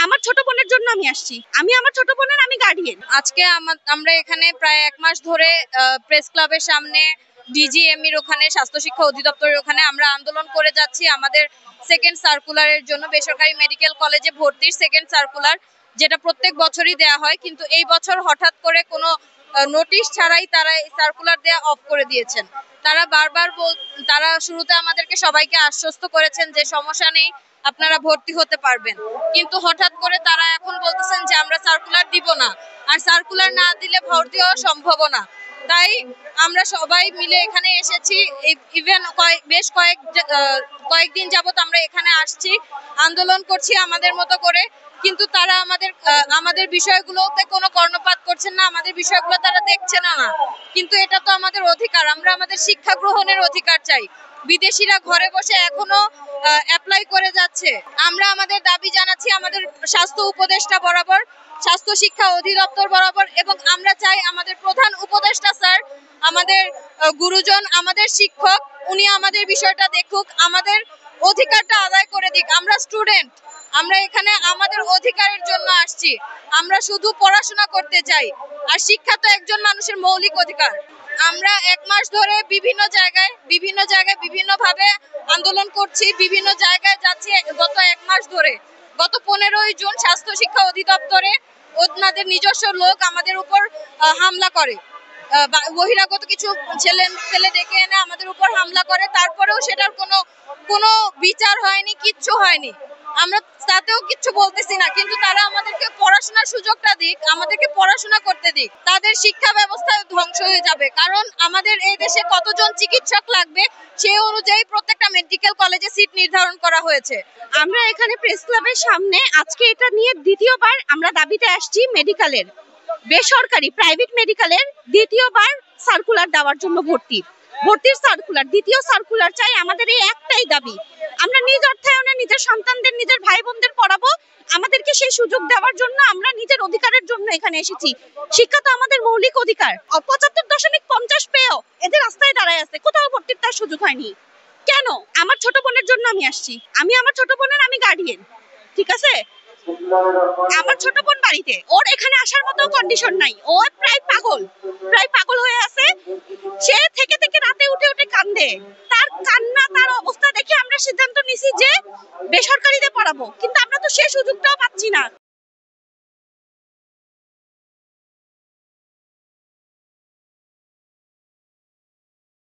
আমার ছোট বোনের জন্য আমি আসছি। আমি আমার ছোট বোনের আমি গার্ডিয়ান। আজকে আমরা এখানে প্রায় 1 মাস ধরে প্রেস ক্লাবের সামনে ডিজিএমইর ওখানে স্বাস্থ্য শিক্ষা অধিদপ্তরের ওখানে আমরা আন্দোলন করে যাচ্ছি আমাদের সেকেন্ড সার্কুলারের জন্য। বেসরকারি মেডিকেল কলেজে ভর্তির সেকেন্ড সার্কুলার, যেটা প্রত্যেক বছরই দেয়া হয়, কিন্তু এই বছর হঠাৎ করে কোনো নোটিশ ছাড়াই তারা এই সার্কুলার দেয়া অফ করে দিয়েছেন। তারা বারবার তারা শুরুতে আমাদেরকে সবাইকে আশ্বস্ত করেছেন যে সমস্যা নেই, আপনারা ভর্তি হতে পারবেন, কিন্তু হঠাৎ করে তারা এখন বলতেছেন যে আমরা সার্কুলার দিব না, আর সার্কুলার না দিলে ভর্তি হওয়া সম্ভব না। তাই আমরা সবাই মিলে এখানে এসেছি। ইভেন বেশ কয়েকদিন যাবত আমরা এখানে আসছি, আন্দোলন করছি আমাদের মতো করে, কিন্তু তারা আমাদের বিষয়গুলোতে কোনো কর্ণপাত করছেন না, আমাদের বিষয়গুলো তারা দেখছেন না। কিন্তু এটা তো আমাদের অধিকার, আমরা আমাদের শিক্ষা গ্রহণের অধিকার চাই। বিদেশিরা ঘরে বসে এখনো অ্যাপ্লাই করে যাচ্ছে। আমরা আমাদের দাবি জানাচ্ছি আমাদের স্বাস্থ্য উপদেষ্টা বরাবর, স্বাস্থ্য শিক্ষা অধিদপ্তর বরাবর, এবং আমরা চাই আমাদের প্রধান উপদেষ্টা স্যার, আমাদের গুরুজন, আমাদের শিক্ষক, উনি আমাদের বিষয়টা দেখুক, আমাদের অধিকারটা আদায় করে দিক। আমরা স্টুডেন্ট, আমরা এখানে আমাদের অধিকারের জন্য আসছি। আমরা শুধু পড়াশোনা করতে চাই, আর শিক্ষা তো একজন মানুষের মৌলিক অধিকার। আমরা 1 মাস ধরে বিভিন্ন জায়গায় বিভিন্নভাবে আন্দোলন করছি, বিভিন্ন জায়গায় যাচ্ছি। গত 1 মাস ধরে, গত 15ই জুন স্বাস্থ্য শিক্ষা অধিদপ্তরে ওনাদের নিজস্ব লোক আমাদের উপর হামলা করে, বহিরাগত কিছু ছেলে ডেকে এনে আমাদের উপর হামলা করে। তারপরেও সেটার কোনো বিচার হয়নি, কিচ্ছু হয়নি। আমরা তাতেও কিচ্ছু বলতেছি না, কিন্তু তারা আমাদেরকে পড়াশোনার সুযোগটা দিক, আমাদেরকে পড়াশোনা করতে দিক। তাদের শিক্ষা ব্যবস্থা ধ্বংস হয়ে যাবে, কারণ আমাদের এই দেশে কতজন চিকিৎসক লাগবে সেই অনুযায়ী প্রত্যেকটা মেডিকেল কলেজে সিট নির্ধারণ করা হয়েছে। আমরা এখানে প্রেস ক্লাবের সামনে আজকে এটা নিয়ে দ্বিতীয়বার আমরা দাবিতে আসছি। মেডিকেলের, বেসরকারি প্রাইভেট মেডিকেলের দ্বিতীয়বার সার্কুলার দেওয়ার জন্য, ভর্তির সার্কুলার, দ্বিতীয় সার্কুলার চাই। আমাদের এই একটাই দাবি, আমরা নিজ অর্থায়নে নিজের সন্তানদের, নিজের ভাই বোনদের পড়াবো, আমাদেরকে সেই সুযোগ দেওয়ার জন্য আমরা নিজের অধিকারের জন্য এখানে এসেছি। শিক্ষা তো আমাদের মৌলিক অধিকার। 75.50 পেয়েও এদের রাস্তায় দাঁড়ায় আছে, কোথাও ভর্তির তার সুযোগ হয়নি। কেন? আমার ছোট বোনের জন্য আমি আসছি। আমি আমার ছোট বোনের আমি গার্ডিয়ান, ঠিক আছে? আমার ছোট বোন বাড়িতে, ওর এখানে আসার মতো কন্ডিশন নাই, ও প্রায় পাগল হয়ে আছে। সে থেকে রাতে উঠে কান্দে। তার কান্না, তার অবস্থা দেখে আমরা সিদ্ধান্ত নিছি যে বেসরকারিতে পড়াবো, কিন্তু আমরা তো সেই সুযোগটাও পাচ্ছি না।